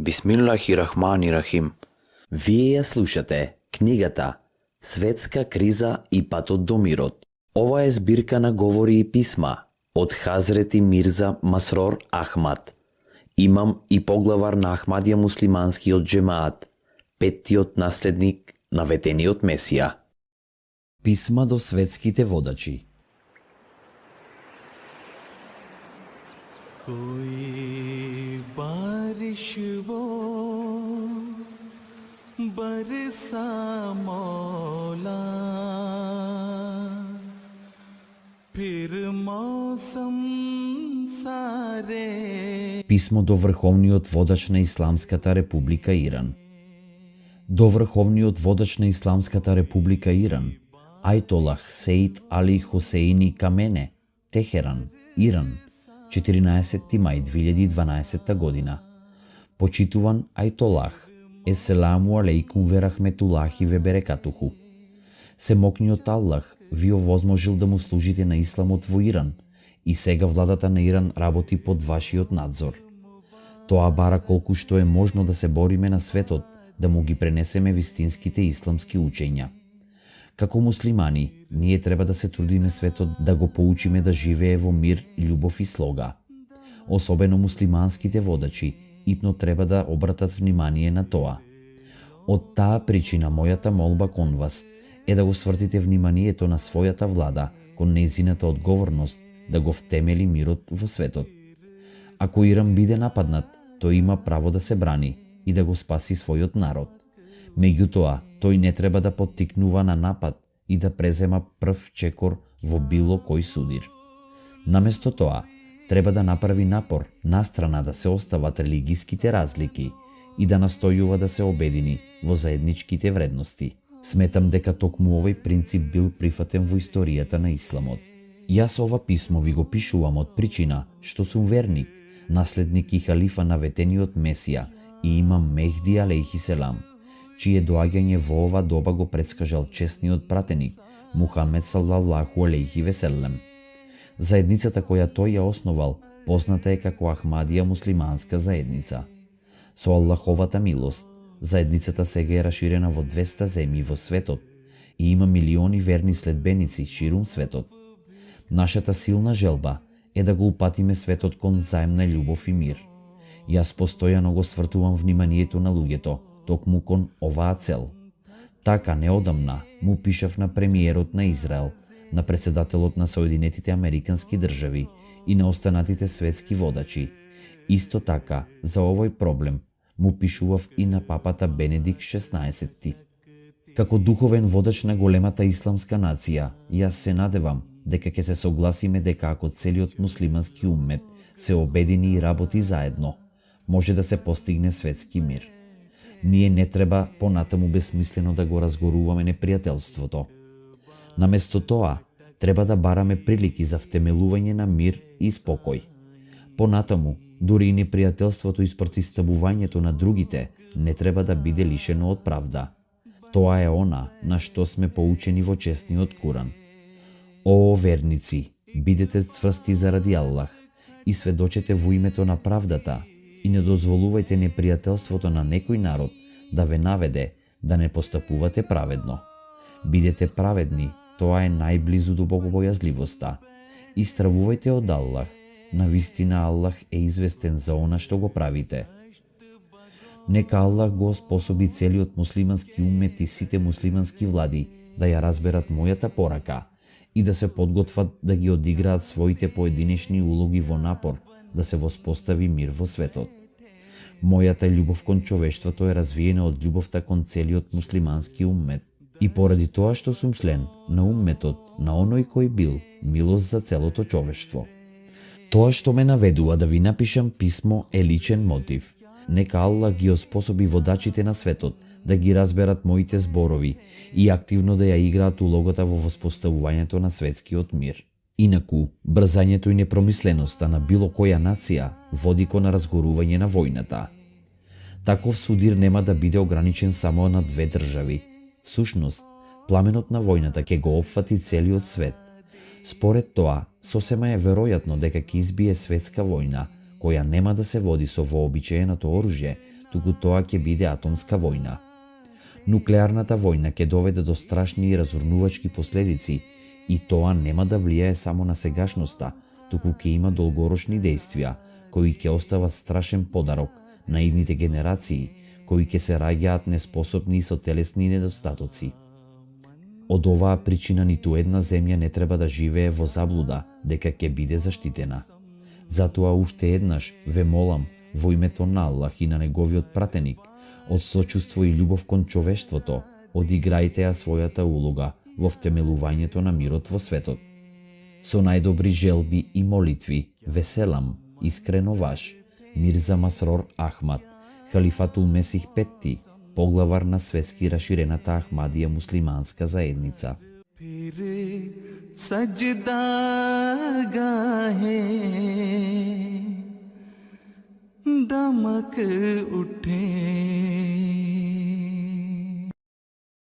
Бисмиллахи-рахмани-рахим. Вие ја слушате книгата Светска криза и патот до мирот. Ова е збирка на говори и писма од Хазрети Мирза Масрор Ахмад, имам и поглавар на Ахмадија муслиманскиот джемаат, петтиот наследник на ветениот Месија. Писма до светските водачи. कोई बारिश वो बरसा मौला फिर मौसम सारे. Писмо до врховниот водач на Исламската република Иран. До врховниот водач на Исламската република Иран, Ајтолах Сеид Али Хусеини Камене, Техеран, Иран, 14. мај 2012 година. Почитуван Ајтолах, еселаму алейкум ве рахметулахи ве берекатуху. Семокниот Аллах ви овозможил да му служите на исламот во Иран и сега владата на Иран работи под вашиот надзор. Тоа бара колку што е можно да се бориме на светот, да му ги пренесеме вистинските исламски учења. Како муслимани, ние треба да се трудиме светот да го поучиме да живее во мир, љубов и слога. Особено муслиманските водачи итно треба да обратат внимание на тоа. Од таа причина мојата молба кон вас е да го свртите вниманието на својата влада кон нејзината одговорност да го втемели мирот во светот. Ако Иран биде нападнат, тој има право да се брани и да го спаси својот народ. Меѓутоа, тој не треба да поттикнува на напад и да презема прв чекор во било кој судир. Наместо тоа, треба да направи напор настрана да се остават религиските разлики и да настојува да се обедини во заедничките вредности. Сметам дека токму овој принцип бил прифатен во историјата на исламот. Јас ова писмо ви го пишувам од причина што сум верник, наследник и халифа на ветениот Месија и имам Мехди алейхи селам, чие доаѓање во ова доба го предскажал честниот пратеник Мухамед салаллаху алейхи веселем. Заедницата која тој ја основал позната е како Ахмадија муслиманска заедница. Со Аллаховата милост, заедницата сега е раширена во 200 земји во светот и има милиони верни следбеници ширум светот. Нашата силна желба е да го упатиме светот кон заемна љубов и мир. Јас постојано го свртувам вниманието на луѓето токму кон оваа цел. Така неодамна му пишав на премиерот на Израел, на председателот на Соединетите Американски држави и на останатите светски водачи. Исто така, за овој проблем му пишував и на папата Бенедикт XVI. Како духовен водач на големата исламска нација, јас се надевам дека ќе се согласиме дека ако целиот муслимански уммет се обедини и работи заедно, може да се постигне светски мир. Ние не треба понатаму безсмислено да го разгоруваме непријателството. Наместо тоа, треба да бараме прилики за втемелување на мир и спокој. Понатаму, дури и непријателството и спротивставувањето на другите не треба да биде лишено од правда. Тоа е она на што сме поучени во честниот Куран. О, верници, бидете цврсти заради Аллах и сведочете во името на правдата и не дозволувајте непријателството на некој народ да ве наведе да не постапувате праведно. Бидете праведни, тоа е најблизу до богобојазливоста. Истравувајте од Аллах, навистина Аллах е известен за она што го правите. Нека Аллах го способи целиот муслимански умет и сите муслимански влади да ја разберат мојата порака и да се подготват да ги одиграат своите поединечни улоги во напор да се воспостави мир во светот. Мојата љубов кон човештвото е развиена од љубовта кон целиот муслимански уммет и поради тоа што сум член на умметот на оној кој бил милост за целото човештво. Тоа што ме наведува да ви напишам писмо е личен мотив. Нека Аллах ги оспособи водачите на светот да ги разберат моите зборови и активно да ја играат улогата во воспоставувањето на светскиот мир. Инаку, брзањето и непромисленоста на било која нација води кон разгорување на војната. Таков судир нема да биде ограничен само на две држави. Всушност, пламенот на војната ќе го опфати целиот свет. Според тоа, сосема е веројатно дека ќе избие светска војна, која нема да се води со вообичаеното оружје, туку тоа ќе биде атомска војна. Нуклеарната војна ќе доведе до страшни и разурнувачки последици и тоа нема да влијае само на сегашноста, туку ќе има долгорочни дејствија, кои ќе остават страшен подарок на идните генерации, кои ќе се раѓаат неспособни и со телесни недостатоци. Од оваа причина ниту една земја не треба да живее во заблуда дека ќе биде заштитена. Затоа уште еднаш ве молам во името на Аллах и на неговиот пратеник, од сочувство и љубов кон човештвото, одиграјте ја својата улога во втемелувањето на мирот во светот. Со најдобри желби и молитви, веселам, искрено ваш, Мирза Масрор Ахмад, Халифатул Месих Петти, поглавар на светски раширената Ахмадија муслиманска заедница. फिर सजदा गाहे दमक उठे